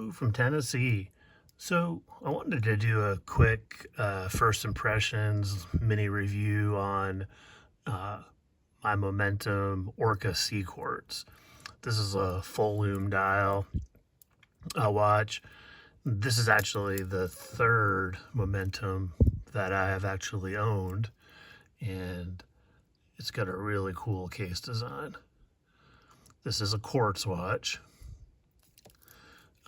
Hello from Tennessee. So I wanted to do a quick first impressions mini review on uh, my Momentum Orca Sea Quartz. This is a full lume dial watch. This is actually the third Momentum that I have actually owned, and it's got a really cool case design. This is a Quartz watch.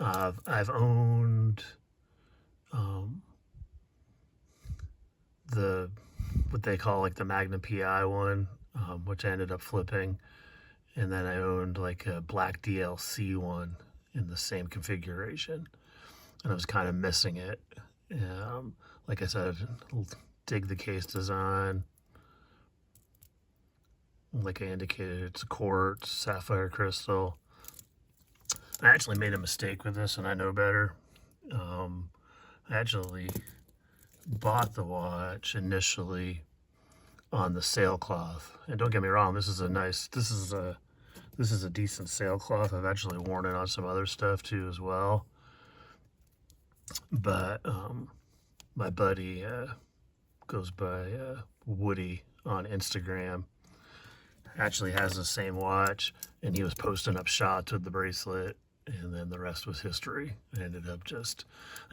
I've owned um, the what they call like the Magnum PI one, which I ended up flipping, and then I owned like a black DLC one in the same configuration, and I was kind of missing it. Like I said, dig the case design. Like I indicated, it's a quartz sapphire crystal. I actually made a mistake with this, and I know better. I actually bought the watch initially on the sailcloth, and don't get me wrong, this is a decent sailcloth. I've actually worn it on some other stuff too as well. But my buddy goes by Woody on Instagram. Actually has the same watch, and he was posting up shots with the bracelet, and then the rest was history. I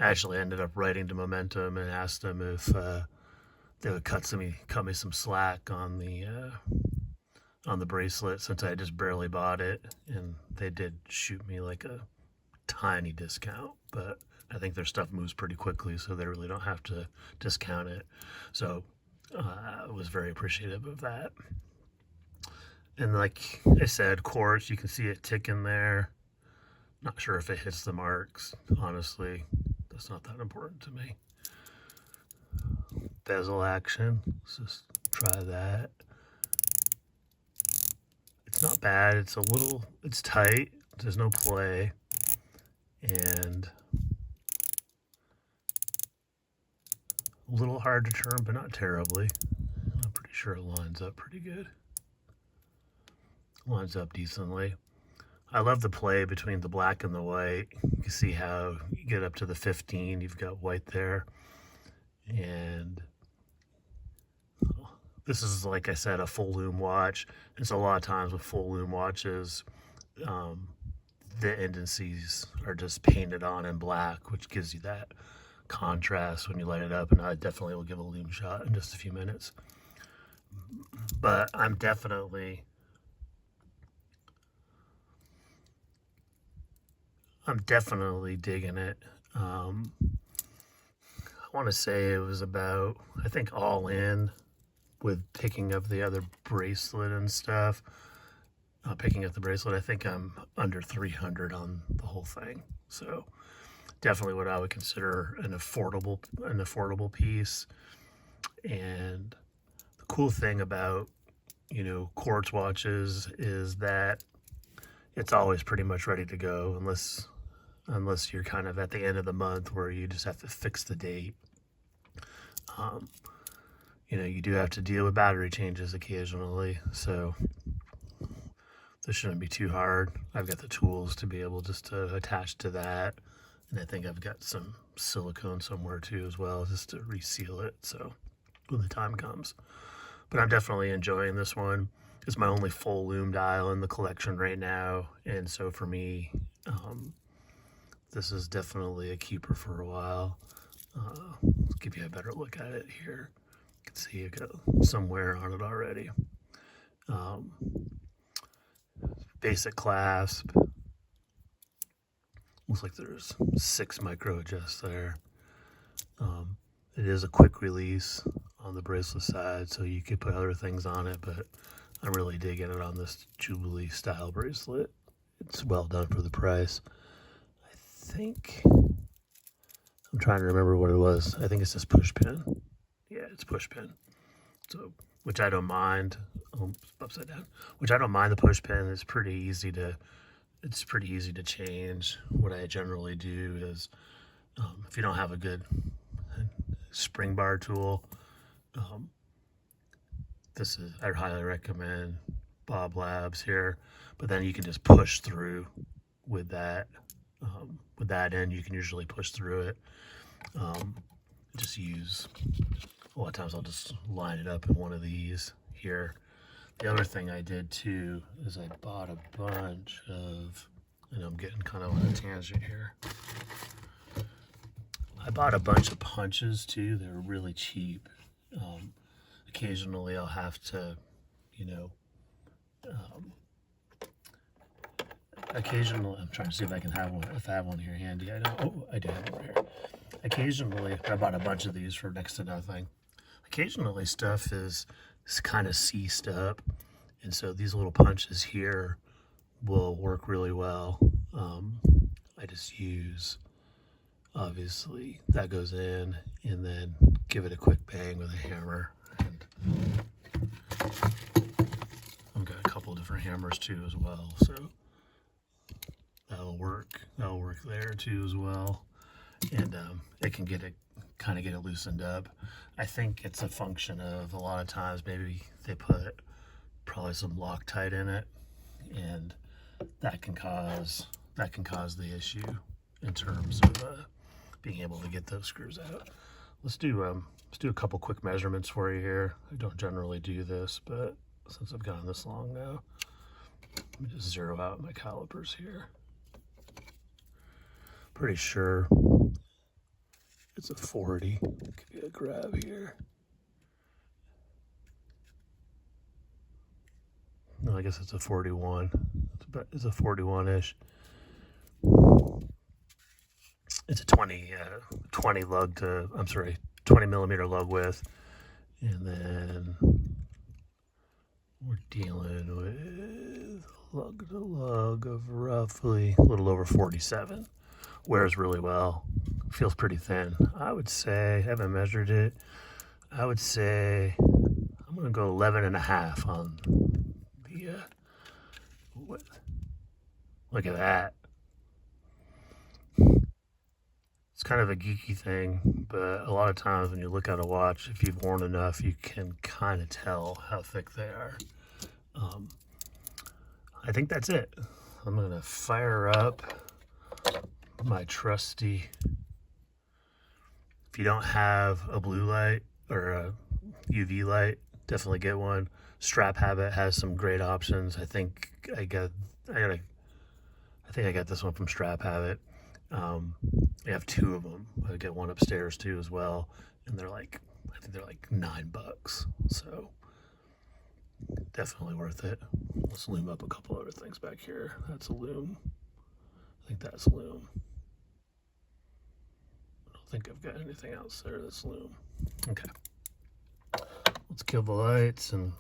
actually ended up writing to Momentum and asked them if they would cut me some slack on the bracelet, since I just barely bought it, and they did shoot me like a tiny discount, but I think their stuff moves pretty quickly, so they really don't have to discount it. So I was very appreciative of that. And like I said, quartz, you can see it ticking there. Not sure if it hits the marks. Honestly, that's not that important to me. Bezel action. Let's just try that. It's not bad. It's tight. There's no play. And a little hard to turn, but not terribly. I'm pretty sure it lines up pretty good. Lines up decently. I love the play between the black and the white. You can see how you get up to the 15, you've got white there. And this is, like I said, a full lume watch. And so a lot of times with full lume watches, the indices are just painted on in black, which gives you that contrast when you light it up. And I definitely will give a lume shot in just a few minutes. But I'm definitely digging it. I want to say it was about, I think all in with picking up the other bracelet and stuff. Picking up the bracelet, I think I'm under 300 on the whole thing. So definitely what I would consider an affordable piece. And the cool thing about, quartz watches is that it's always pretty much ready to go, unless you're kind of at the end of the month where you just have to fix the date. You do have to deal with battery changes occasionally, so this shouldn't be too hard. I've got the tools to be able just to attach to that, and I think I've got some silicone somewhere too as well, just to reseal it, so when the time comes. But I'm definitely enjoying this one. It's my only full lume dial in the collection right now, and so for me, this is definitely a keeper for a while. Let's give you a better look at it here. You can see it got some wear on it already. Basic clasp. Looks like there's 6 micro adjusts there. It is a quick release on the bracelet side, so you could put other things on it, but I'm really digging it on this Jubilee style bracelet. It's well done for the price. I think, I'm trying to remember what it was. I think it's this push pin. Yeah, it's push pin. So, which I don't mind. Oh, upside down. Which I don't mind the push pin. It's pretty easy to change. What I generally do is, if you don't have a good spring bar tool, I highly recommend Bob Labs here. But then you can just push through with that With that in, you can usually push through it. Just use, a lot of times I'll just line it up in one of these here. The other thing I did too is I bought a bunch of, and I'm getting kind of on a tangent here. I bought a bunch of punches too. They were really cheap. Occasionally I'll have to, you know, occasionally, I'm trying to see if I can have one, if I have one here handy. I don't, oh, I do have one here. Occasionally, I bought a bunch of these for next to nothing. Occasionally stuff is kind of seized up, and so these little punches here will work really well. I just use, obviously, that goes in, and then give it a quick bang with a hammer. And I've got a couple different hammers too as well, so that'll work. That'll work there too as well, and it can get it kind of get it loosened up. I think it's a function of, a lot of times maybe they put probably some Loctite in it, and that can cause the issue in terms of being able to get those screws out. Let's do a couple quick measurements for you here. I don't generally do this, but since I've gone this long now, let me just zero out my calipers here. Pretty sure it's a 40. Give you a grab here. No, I guess it's a 41. It's a 41-ish. It's a 20 lug to, 20 millimeter lug width. And then we're dealing with lug to lug of roughly a little over 47. Wears really well. Feels pretty thin. I would say, I haven't measured it, I would say I'm going to go 11 and a half on the width. Look at that. It's kind of a geeky thing, but a lot of times when you look at a watch, if you've worn enough, you can kind of tell how thick they are. I think that's it. I'm going to fire up my trusty, if you don't have a blue light or a UV light, definitely get one. Strap Habit has some great options. I think I got this one from Strap Habit. I have two of them. I get one upstairs too as well, and I think they're like $9. So definitely worth it. Let's loom up a couple other things back here. That's a loom. I think that's loom. I don't think I've got anything else there that's loom. Okay. Let's kill the lights, and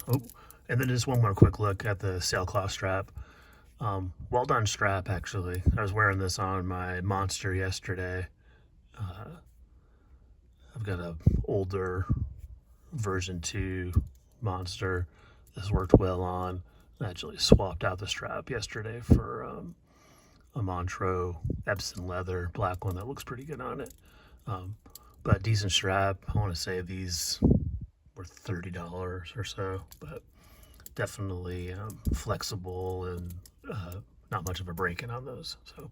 then just one more quick look at the sailcloth strap. Well done strap, actually. I was wearing this on my Monster yesterday. I've got a older version 2 Monster. This worked well on. I actually swapped out the strap yesterday for a Montreux Epson leather black one that looks pretty good on it. But decent strap. I want to say these were $30 or so, but definitely flexible and not much of a break-in on those. So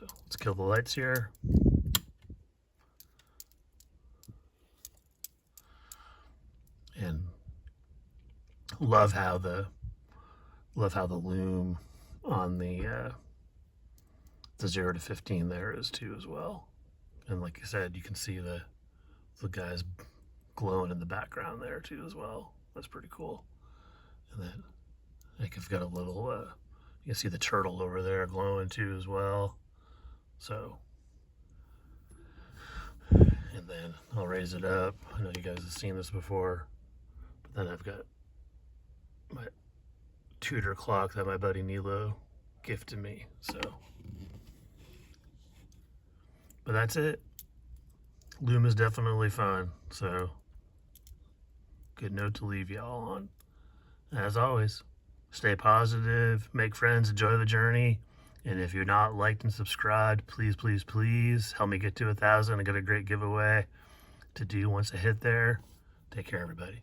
let's kill the lights here. And love how the loom on the 0 to 15 there is too as well. And like I said, you can see the guys glowing in the background there too as well. That's pretty cool. And then I think I've got a little you can see the turtle over there glowing too as well. So, and then I'll raise it up. I know you guys have seen this before, but then I've got my Tudor clock that my buddy Nilo gifted me. So, but that's it. Loom is definitely fun. So, good note to leave y'all on. As always, stay positive, make friends, enjoy the journey. And if you're not liked and subscribed, please, please, please help me get to 1,000. I got a great giveaway to do once I hit there. Take care, everybody.